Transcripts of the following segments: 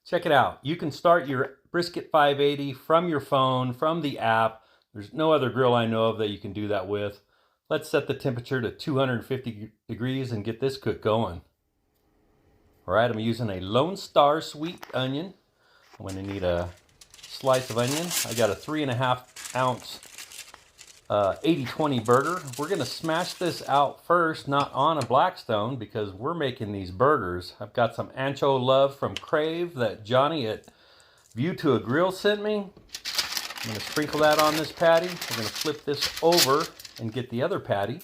Check it out. You can start your Brisket 580 from your phone, from the app. There's no other grill I know of that you can do that with. Let's set the temperature to 250 degrees and get this cook going. All right, I'm using a Lone Star sweet onion. I'm going to need a slice of onion. I got a 3.5 ounce 80/20 burger. We're going to smash this out first, not on a Blackstone, because we're making these burgers. I've got some ancho love from Crave that Johnny at View to a Grill sent me. I'm going to sprinkle that on this patty. We're going to flip this over and get the other patty.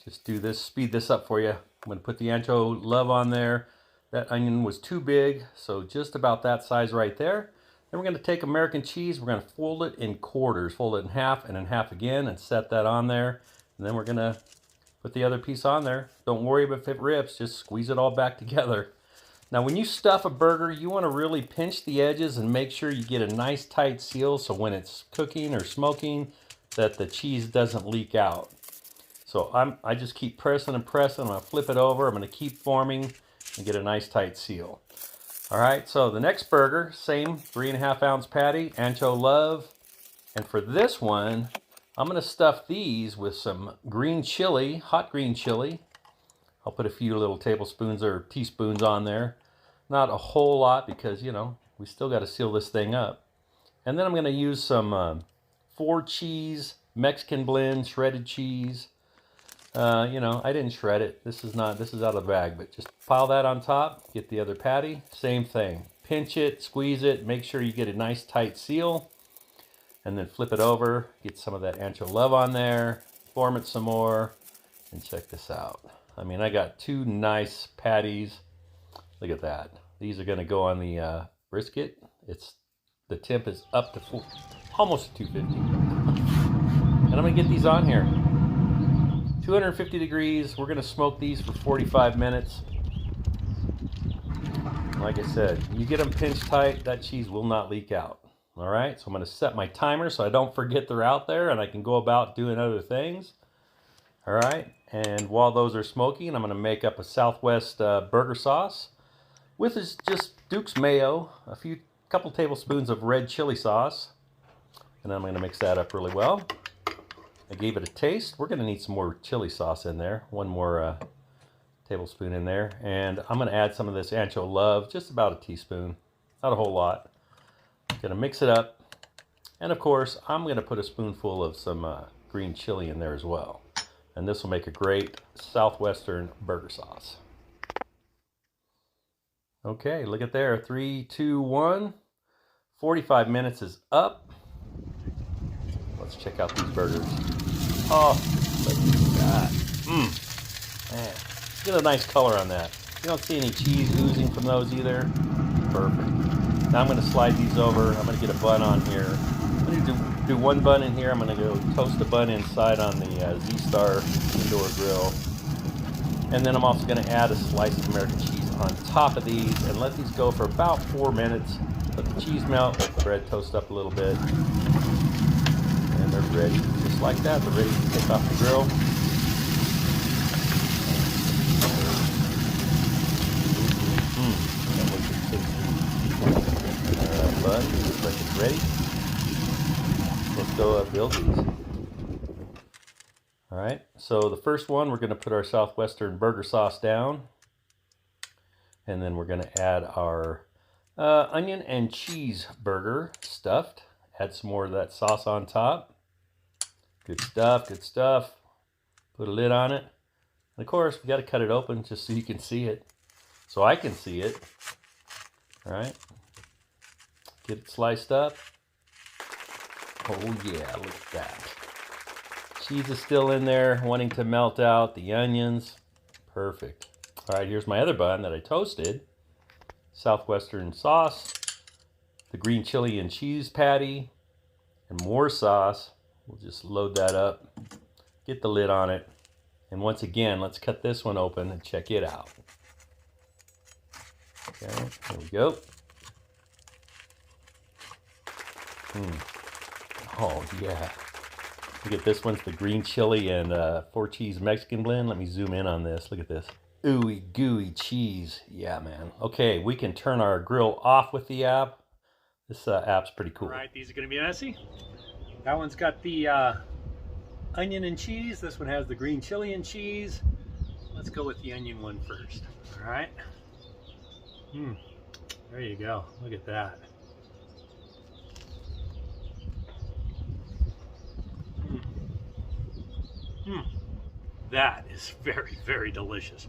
Just do this, speed this up for you. I'm going to put the ancho love on there. That onion was too big, so just about that size right there. Then we're going to take American cheese, we're going to fold it in quarters, fold it in half and in half again and set that on there. And then we're going to put the other piece on there. Don't worry if it rips, just squeeze it all back together. Now when you stuff a burger, you want to really pinch the edges and make sure you get a nice tight seal so when it's cooking or smoking that the cheese doesn't leak out. So I just keep pressing and pressing. I'm going to flip it over, I'm going to keep forming and get a nice tight seal. All right, so the next burger, same 3.5 ounce patty, ancho love. And for this one, I'm going to stuff these with some green chili, hot green chili. I'll put a few little tablespoons or teaspoons on there. Not a whole lot because, you know, we still got to seal this thing up. And then I'm going to use some 4 cheese, Mexican blend, shredded cheese. You know, I didn't shred it. This is out of the bag, but just pile that on top, get the other patty, same thing. Pinch it, squeeze it, make sure you get a nice tight seal, and then flip it over, get some of that ancho love on there, form it some more, and check this out. I mean, I got 2 nice patties. Look at that. These are gonna go on the brisket. The temp is up to almost 250. And I'm gonna get these on here. 250 degrees, we're gonna smoke these for 45 minutes. Like I said, you get them pinched tight, that cheese will not leak out. All right, so I'm gonna set my timer so I don't forget they're out there and I can go about doing other things. All right, and while those are smoking, I'm gonna make up a Southwest burger sauce with just Duke's mayo, couple tablespoons of red chili sauce, and then I'm gonna mix that up really well. I gave it a taste. We're going to need some more chili sauce in there. 1 more tablespoon in there. And I'm going to add some of this ancho love, just about a teaspoon. Not a whole lot. I'm going to mix it up. And of course, I'm going to put a spoonful of some green chili in there as well. And this will make a great Southwestern burger sauce. Okay, look at there. 3, 2, 1. 45 minutes is up. Let's check out these burgers. Oh, look at that. Man, get a nice color on that. You don't see any cheese oozing from those either. Perfect. Now I'm going to slide these over. I'm going to get a bun on here. I'm going to do 1 bun in here. I'm going to go toast a bun inside on the Z-Star indoor grill. And then I'm also going to add a slice of American cheese on top of these and let these go for about 4 minutes. Let the cheese melt, let the bread toast up a little bit. And they're ready. Just like that, they're ready to take off the grill. That looks tasty. Alright, bud, looks like it's ready. Let's go build these. Alright, so the first one, we're going to put our Southwestern burger sauce down. And then we're going to add our onion and cheese burger stuffed. Add some more of that sauce on top. Good stuff, good stuff. Put a lid on it. And of course, we got to cut it open just so you can see it. So I can see it. All right. Get it sliced up. Oh yeah, look at that. Cheese is still in there, wanting to melt out. The onions. Perfect. All right, here's my other bun that I toasted. Southwestern sauce. The green chili and cheese patty. And more sauce. We'll just load that up, get the lid on it, and once again, let's cut this one open and check it out. Okay, there we go. Oh yeah. Look at this one's the green chili and 4 cheese Mexican blend. Let me zoom in on this. Look at this. ooey gooey cheese. Yeah, man. Okay, we can turn our grill off with the app. This app's pretty cool. All right, these are gonna be messy. That one's got the onion and cheese. This one has the green chili and cheese. Let's go with the onion one first. All right. There you go. Look at that. That is very, very delicious.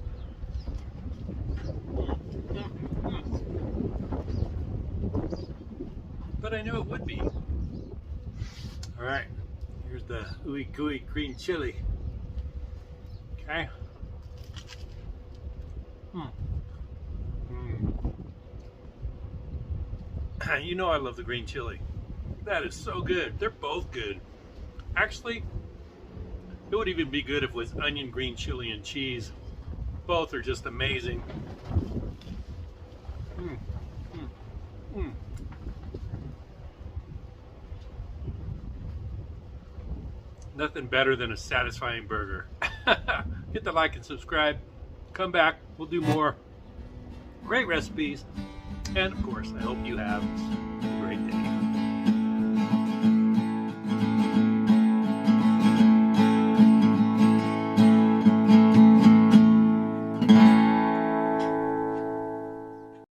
But I knew it would be. All right, here's the ooey gooey green chili. Okay. You know I love the green chili. That is so good. They're both good. Actually, it would even be good if it was onion, green chili, and cheese. Both are just amazing. Nothing better than a satisfying burger. Hit the like and subscribe. Come back. We'll do more great recipes. And of course, I hope you have